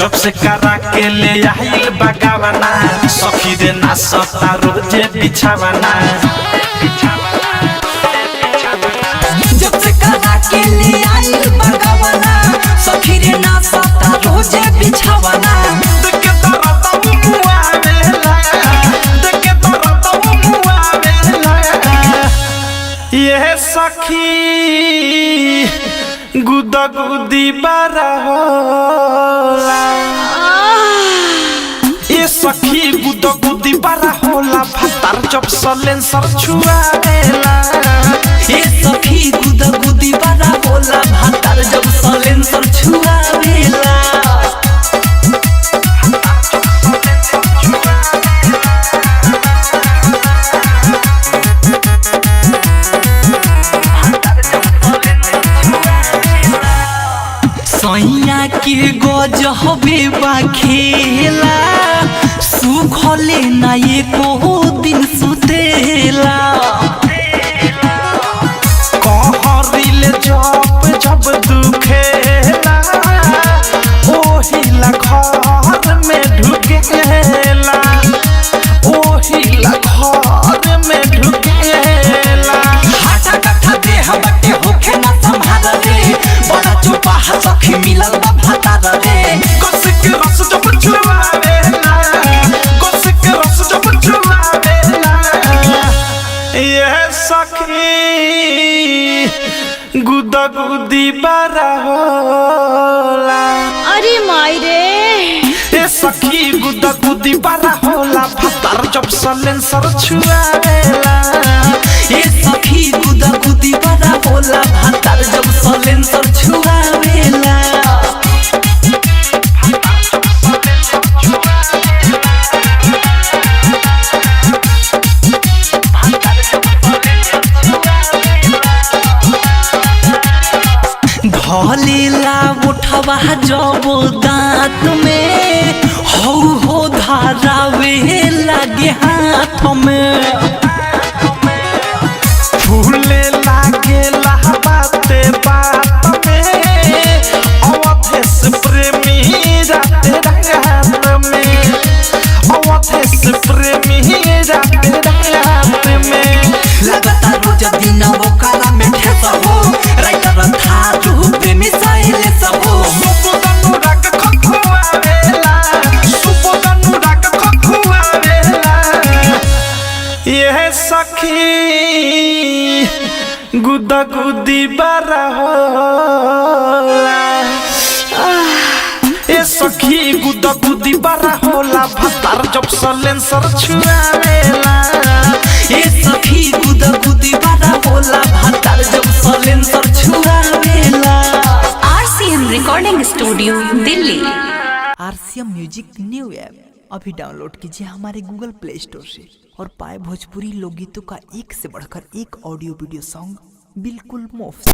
जब से करा के ले आइल बगावना सखी रे ना सता रोजे बिछावना जब से करा के ले आइल बगावना सखी रे ना सता रोजे बिछावना देखे तोरा तो मुआवेला देखे तोरा तो मुआवेला ये सखी गुदा गुदी बारा होला ये सखी गुदा गुदी बारा होला भातार जब सलेंसर छुआवेला ये सखी गुदा गुदी बारा होला भातार जब सलेंसर छुआवेला सैया के गजबे बा खेला सुखले ना एको दिन सुतेला कहरिले जब दुखेला ओहिला घर में ढुकेला ओहिला घर में ढुकेला हाटा कट्ठा देह बटे होखे ना संभाल रे बड़ा चुपा सखी मिलल बा भातार रे गोसिक रस जब छुआवेला गोसिक रस जब छुआवेला ये सखी गुदा गुदी बारा होला अरे माई रे ए सखी गुदा गुदी बारा होला भातार जब सलेंसर छुआवेला ये सखी गुदा गुदी बड़ा होला भातार जब सलेंसर छुआवेला धलेला उठवा जब दांत में हो धारावे लागे हाथ में फूले लागेला बाते बात में अवधेश प्रेमी राते रात में अवधेश प्रेमी राते रात में लगातार रोज दिन वो काला में ठेस हो राइटर था जो प्रेमी साइले सब हो सुबोधनु राग खखुआवेला सुबोधनु राग खखुआवेला ये सखी गुदा गुदी बारा होला ए सखी गुदा गुदी बारा होला भातार जब सलेंसर छुआवेला ये सखी गुदा गुदी बड़ा होला भातार जब सलेंसर छुआवेला RCM recording studio Delhi. RCM music new app अभी डाउनलोड कीजिए हमारे गूगल प्ले स्टोर से और पाए भोजपुरी लोकगीतों का एक से बढ़कर एक ऑडियो वीडियो सॉन्ग बिल्कुल मुफ्त।